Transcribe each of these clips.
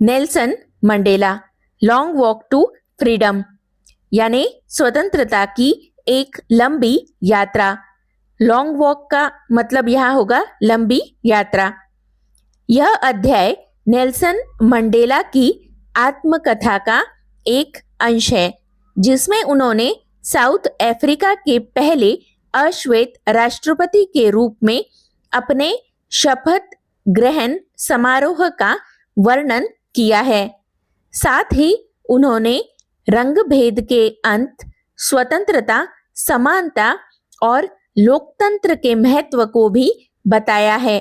Nelson Mandela long walk to freedom यानी स्वतंत्रता की एक लंबी यात्रा। लॉन्ग वॉक का मतलब यहाँ होगा लंबी यात्रा। यह अध्याय नेल्सन मंडेला की आत्मकथा का एक अंश है जिसमें उन्होंने साउथ अफ्रीका के पहले अश्वेत राष्ट्रपति के रूप में अपने शपथ ग्रहण समारोह का वर्णन किया है। साथ ही उन्होंने रंगभेद के अंत, स्वतंत्रता, समानता और लोकतंत्र के महत्व को भी बताया है।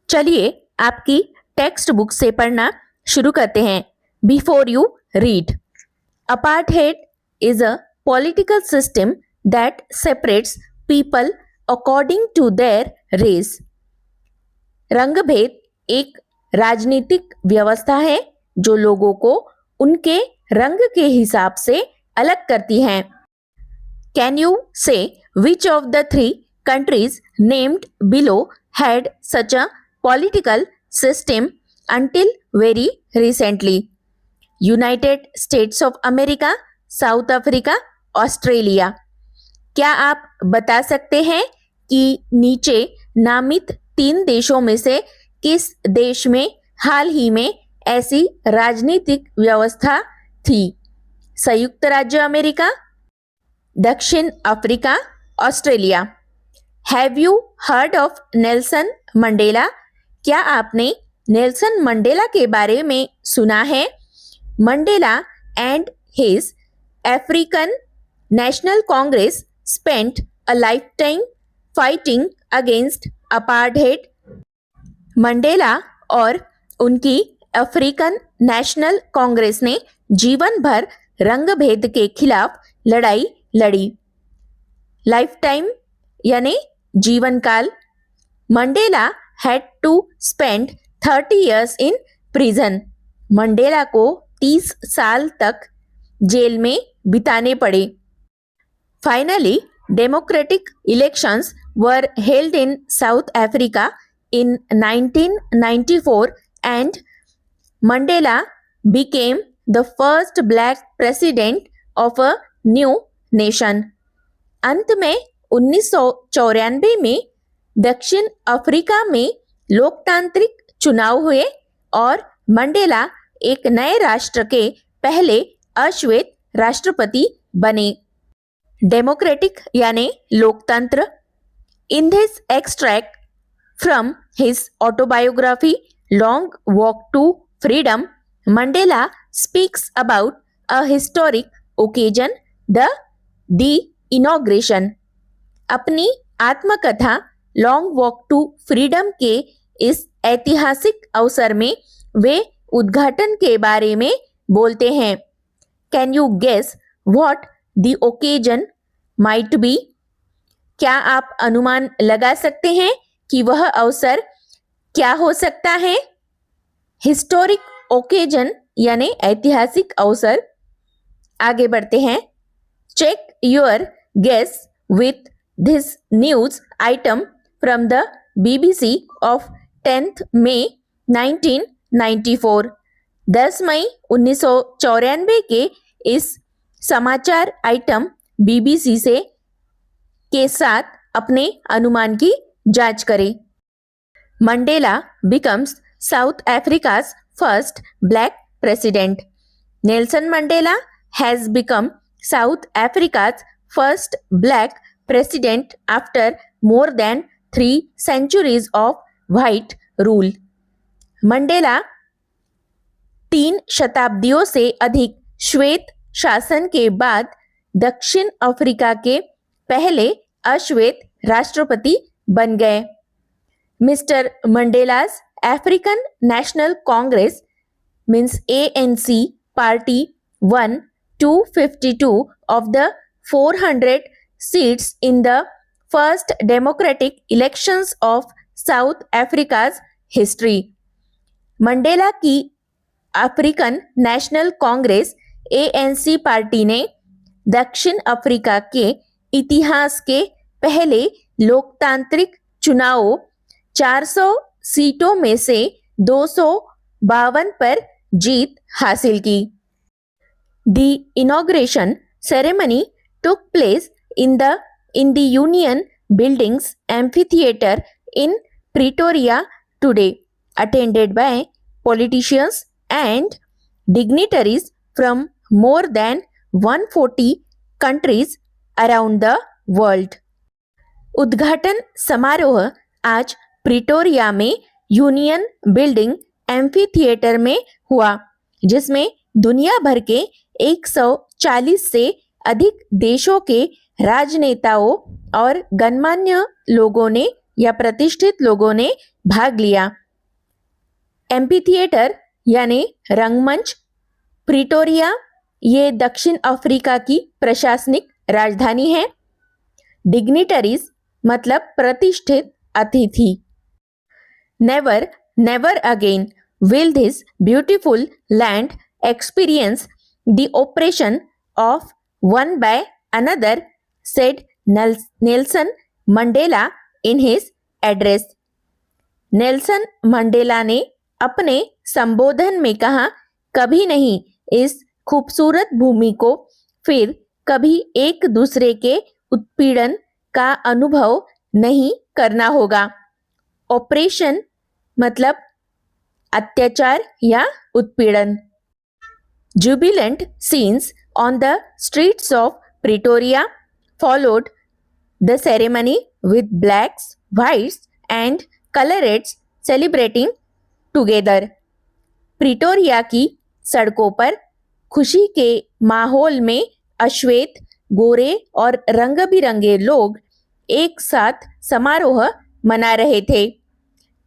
चलिए आपकी टेक्स्ट बुक से पढ़ना शुरू करते हैं। Before you read, apartheid is a political system that separates people according to their race. रंगभेद एक राजनीतिक व्यवस्था है जो लोगों को उनके रंग के हिसाब से अलग करती है। कैन यू से which of the 3 countries named below had such a political system until very recently? United states of America, south Africa, Australia. क्या आप बता सकते हैं कि नीचे नामित 3 देशों में से किस देश में हाल ही में ऐसी राजनीतिक व्यवस्था थी? संयुक्त राज्य अमेरिका, दक्षिण Africa, Australia. Have you heard of Nelson Mandela? क्या आपने नेल्सन मंडेला के बारे में सुना है? Mandela and his African National Congress spent a lifetime fighting against apartheid. Mandela और उनकी अफ्रीकन नेशनल कांग्रेस ने जीवन भर रंगभेद के खिलाफ लड़ाई लड़ी। लाइफ टाइम यानी जीवन काल। Mandela had to spend 30 years in prison. Mandela को 30 साल तक जेल में बिताने पड़े। Finally democratic elections were held in south Africa in 1994 and Mandela became the first black president of a new nation. अंत में 1994 में दक्षिण अफ्रीका में लोकतांत्रिक चुनाव हुए और मंडेला एक नए राष्ट्र के पहले अश्वेत राष्ट्रपति बने। डेमोक्रेटिक यानी लोकतंत्र। In this extract from his autobiography long walk to freedom, Mandela speaks about a historic occasion, the inauguration. अपनी आत्मकथा लॉन्ग वॉक टू फ्रीडम के इस ऐतिहासिक अवसर में वे उद्घाटन के बारे में बोलते हैं। Can you guess what the occasion might be? क्या आप अनुमान लगा सकते हैं कि वह अवसर क्या हो सकता है? हिस्टोरिक ओकेजन यानी ऐतिहासिक अवसर। आगे बढ़ते हैं। Check your guess with this news item from the BBC of 10th May 1994। 10 मई 1994 के इस समाचार आइटम BBC से के साथ अपने अनुमान की जांच करें। Mandela becomes South Africa's first black president. Nelson Mandela has become South Africa's first black president after more than 3 centuries of white rule. Mandela 3 शताब्दियों से अधिक श्वेत शासन के बाद दक्षिण अफ्रीका के पहले अश्वेत राष्ट्रपति बन गए। Mister Mandela's African National Congress means ANC party won 252 of the 400 seats in the first democratic elections of South Africa's history. Mandela की African National Congress ANC party ने दक्षिण अफ्रीका के इतिहास के पहले लोकतांत्रिक चुनावों 400 सीटों में से 200 52 पर जीत हासिल की। The inauguration ceremony took place in the Union Buildings Amphitheater in Pretoria today, attended by politicians and dignitaries from more than 140 countries around the world. उद्घाटन समारोह आज प्रिटोरिया में यूनियन बिल्डिंग एम्फीथिएटर में हुआ, जिसमें दुनिया भर के 140 से अधिक देशों के राजनेताओं और गणमान्य लोगों ने या प्रतिष्ठित लोगों ने भाग लिया। एम्फीथिएटर यानी रंगमंच, प्रिटोरिया ये दक्षिण अफ्रीका की प्रशासनिक राजधानी है। डिग्निटरीज मतलब प्रतिष्ठित अतिथि। Never never again will this beautiful land experience the operation of one by another, said Nelson Mandela in his address. Nelson Mandela ने अपने संबोधन में कहा, कभी नहीं इस खूबसूरत भूमि को फिर कभी एक दूसरे के उत्पीड़न का अनुभव नहीं करना होगा। ऑपरेशन मतलब अत्याचार या उत्पीड़न। Jubilant scenes on the streets of Pretoria followed the ceremony with blacks, whites and coloureds celebrating together. Pretoria की सड़कों पर खुशी के माहौल में अश्वेत, गोरे और रंग बिरंगे लोग एक साथ समारोह मना रहे थे।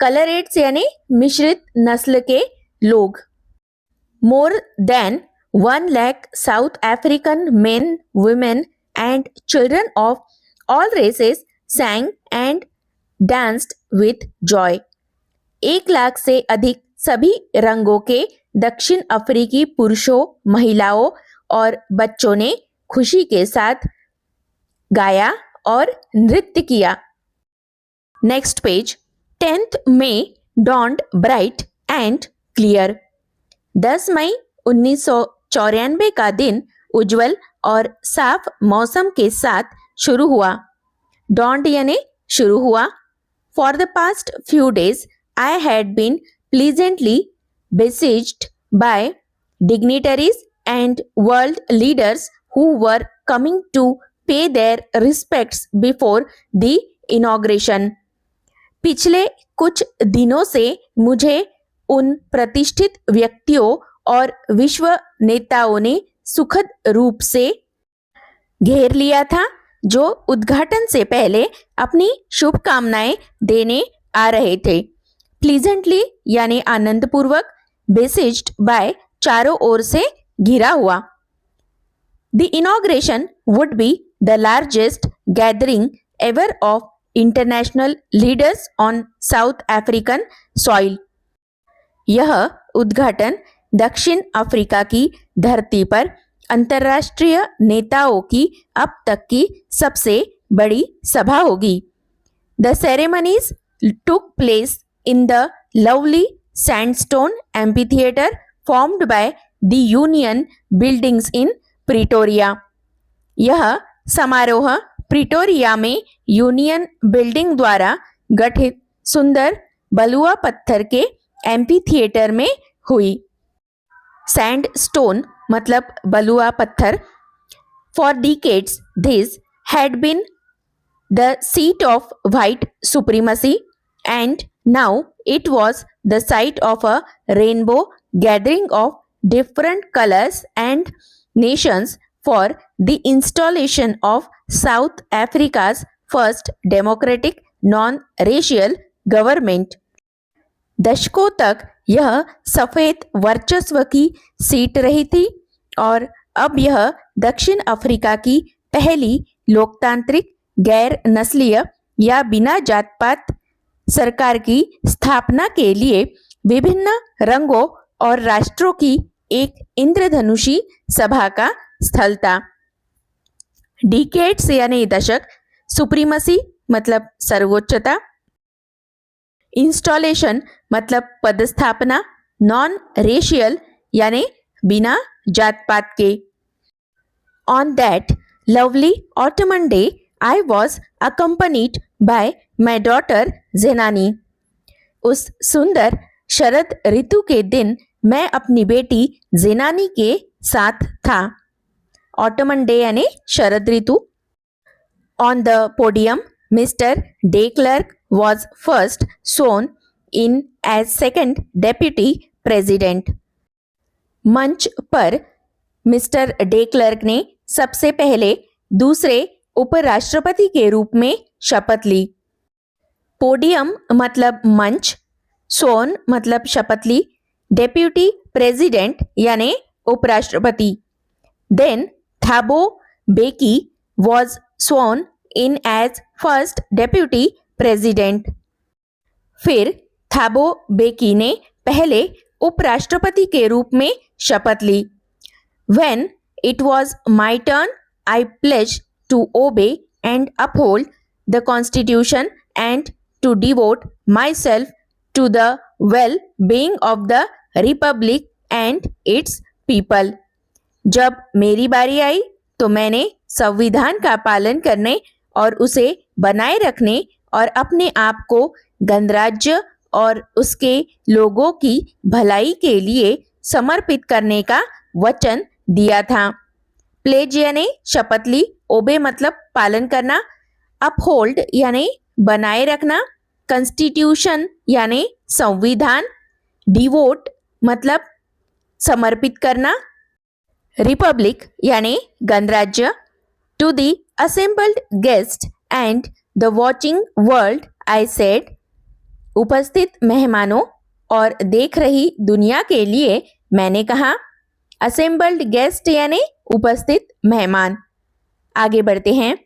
कलरेड्स यानी मिश्रित नस्ल के लोग। More than 1 lakh South African men, women and children of all races sang and danced with joy. 1 lakh से अधिक सभी रंगों के दक्षिण अफ्रीकी पुरुषों, महिलाओं और बच्चों ने खुशी के साथ गाया और नृत्य किया। Next page. 10th May dawned bright and clear। 10 मई 1994 का दिन उज्जवल और साफ मौसम के साथ शुरू हुआ। dawned यानी शुरू हुआ। For the past few days I had been pleasantly besieged by dignitaries and world leaders who were coming to pay their respects before the inauguration। पिछले कुछ दिनों से मुझे उन प्रतिष्ठित व्यक्तियों और विश्व नेताओं ने सुखद रूप से घेर लिया था, जो उद्घाटन से पहले अपनी शुभकामनाएं देने आ रहे थे। प्लीजेंटली यानी आनंदपूर्वक, बेसिज्ड बाय चारों ओर से घिरा हुआ। The inauguration would be the largest gathering ever of international leaders on South African soil। यह उद्घाटन दक्षिण अफ्रीका की धरती पर अंतर्राष्ट्रीय नेताओं की अब तक की सबसे बड़ी सभा होगी। The ceremonies took place in the lovely sandstone amphitheater formed by the Union Buildings in Pretoria. यह समारोह प्रिटोरिया में यूनियन बिल्डिंग द्वारा गठित सुंदर बलुआ पत्थर के एम्फीथिएटर में हुई। सैंडस्टोन मतलब बलुआ पत्थर। For decades this had been the seat of white supremacy and now it was the site of a rainbow gathering of different colours and nations for the installation of South Africa's first democratic non-racial government। दशकों तक यह सफेद वर्चस्व की seat रही थी और अब यह दक्षिण अफ्रीका की पहली लोकतांत्रिक गैर नस्लीय या बिना जात पात सरकार की स्थापना के लिए विभिन्न रंगों और राष्ट्रों की एक इंद्रधनुषी सभा का स्थल था। डिकेड्स यानी दशक, सुप्रीमसी मतलब सर्वोच्चता, इंस्टॉलेशन मतलब पदस्थापना नॉन रेशियल यानी बिना जात पात के। On that lovely autumn day I was accompanied by my daughter Zenani. उस सुंदर शरद ऋतु के दिन मैं अपनी बेटी जेनानी के साथ था। ऑटमन डे यानी शरद ऋतु। On the podium mister de Klerk was first sworn in as second deputy president. मंच पर मिस्टर डे क्लर्क ने सबसे पहले दूसरे उपराष्ट्रपति के रूप में शपथ ली। पोडियम मतलब मंच, सोन मतलब शपथ ली, डेप्यूटी प्रेसिडेंट यानी उपराष्ट्रपति। Then Thabo Mbeki was sworn in as first deputy president. फिर थाबो बेकी ने पहले उपराष्ट्रपति के रूप में शपथ ली। When it was my turn, I pledged to obey and uphold the Constitution and to devote myself to the well-being of the Republic and its people. जब मेरी बारी आई तो मैंने संविधान का पालन करने और उसे बनाए रखने और अपने आप को गणराज्य और उसके लोगों की भलाई के लिए समर्पित करने का वचन दिया था। प्लेज यानी शपथ ली, ओबे मतलब पालन करना, अपहोल्ड यानी बनाए रखना, कॉन्स्टिट्यूशन यानी संविधान, डिवोट मतलब समर्पित करना, रिपब्लिक यानी गणराज्य, to the assembled guest and the watching world I said. उपस्थित मेहमानों और देख रही दुनिया के लिए मैंने कहा। असेंबल्ड गेस्ट यानी उपस्थित मेहमान। आगे बढ़ते हैं।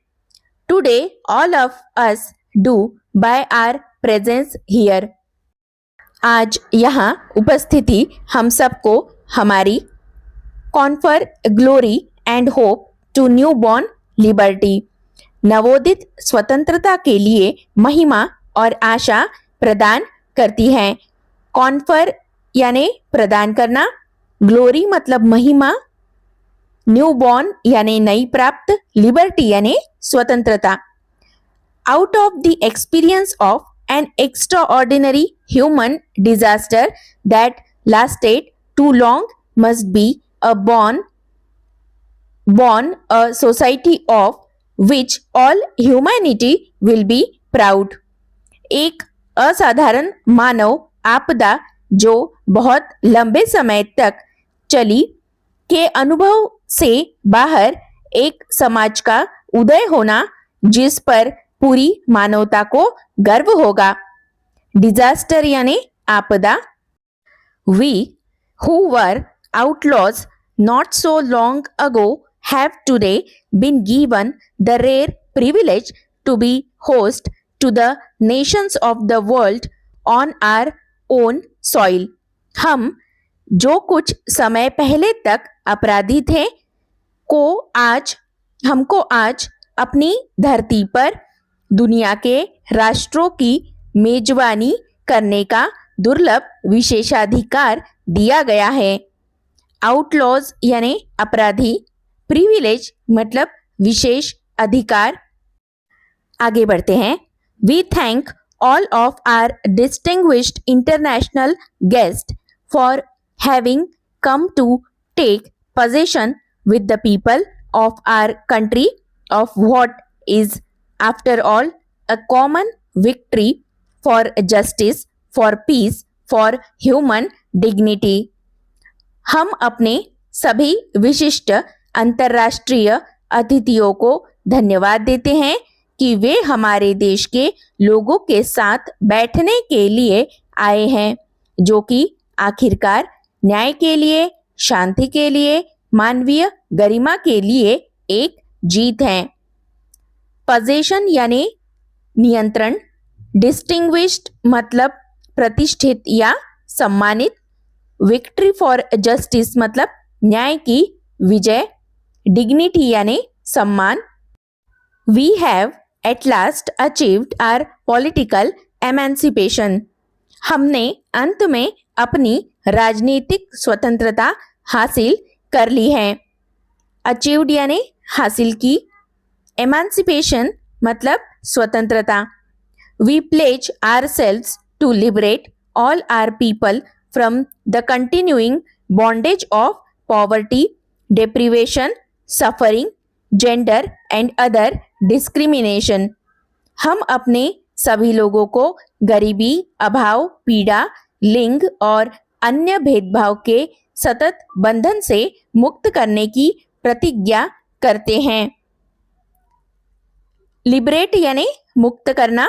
Today all of us do by our presence here. आज यहाँ उपस्थिति हम सबको हमारी confer glory and hope to new born liberty, नवोदित स्वतंत्रता के लिए महिमा और आशा प्रदान करती है। कॉन्फर यानी प्रदान करना, ग्लोरी मतलब महिमा, न्यू बॉर्न यानी नई प्राप्त, लिबर्टी यानी स्वतंत्रता। Out of the experience of an extraordinary human disaster that lasted too long must be a born a society of which all humanity will be proud। एक असाधारण मानव आपदा जो बहुत लंबे समय तक चली के अनुभव से बाहर एक समाज का उदय होना जिस पर पूरी मानवता को गर्व होगा। डिजास्टर यानी आपदा। We who were outlaws not so long ago have today been given the rare privilege to be host to the nations of the world on our own soil। हम जो कुछ समय पहले तक अपराधी थे हमको आज अपनी धरती पर दुनिया के राष्ट्रों की मेजबानी करने का दुर्लभ विशेषाधिकार दिया गया है। आउटलॉज यानी अपराधी, प्रिविलेज मतलब विशेष अधिकार। आगे बढ़ते हैं। We thank all of our distinguished international guest for having come to take possession with the people of our country of what is after all a common victory for justice, for peace, for human dignity। हम अपने सभी विशिष्ट अंतर्राष्ट्रीय अतिथियों को धन्यवाद देते हैं कि वे हमारे देश के लोगों के साथ बैठने के लिए आए हैं, जो कि आखिरकार न्याय के लिए, शांति के लिए, मानवीय गरिमा के लिए एक जीत है। पोजेशन यानी नियंत्रण, डिस्टिंग्विश्ड मतलब प्रतिष्ठित या सम्मानित, विक्ट्री फॉर जस्टिस मतलब न्याय की विजय, डिग्निटी यानी सम्मान। We have at last achieved our political emancipation. हमने अंत में अपनी राजनीतिक स्वतंत्रता हासिल कर ली है। अचीव्ड यानी हासिल की। एमांसिपेशन मतलब स्वतंत्रता। We pledge ourselves to liberate all our people from the continuing bondage of poverty, deprivation, suffering, gender and other discrimination। हम अपने सभी लोगों को गरीबी, अभाव, पीड़ा, लिंग और अन्य भेदभाव के सतत बंधन से मुक्त करने की प्रतिज्ञा करते हैं। लिबरेट यानी मुक्त करना।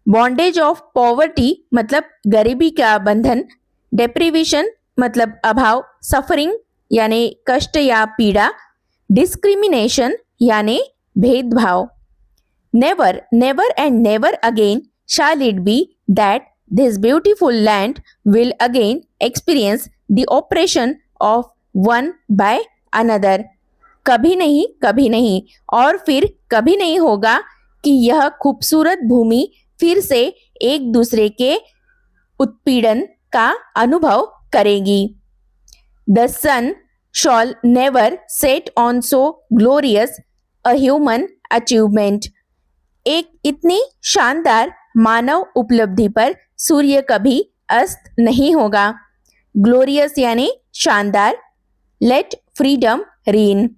बॉन्डेज ऑफ पॉवर्टी मतलब गरीबी का बंधन। डेप्रिवेशन मतलब अभाव। सफरिंग यानी कष्ट या पीड़ा। डिस्क्रिमिनेशन यानी भेदभाव। Never never and never again shall it be that this beautiful land will again experience the oppression of one by another। कभी नहीं और फिर कभी नहीं होगा कि यह खूबसूरत भूमि फिर से एक दूसरे के उत्पीड़न का अनुभव करेगी। The sun shall never set on so glorious a human achievement। एक इतनी शानदार मानव उपलब्धि पर सूर्य कभी अस्त नहीं होगा। ग्लोरियस यानी शानदार। लेट फ्रीडम रीन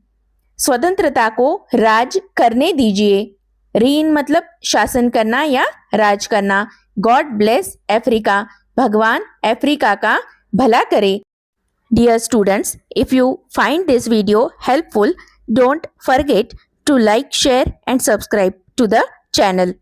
स्वतंत्रता को राज करने दीजिए। रीन मतलब शासन करना या राज करना। गॉड ब्लेस अफ्रीका भगवान अफ्रीका का भला करे। Dear students, if you find this video helpful, don't forget to like, share and subscribe to the channel.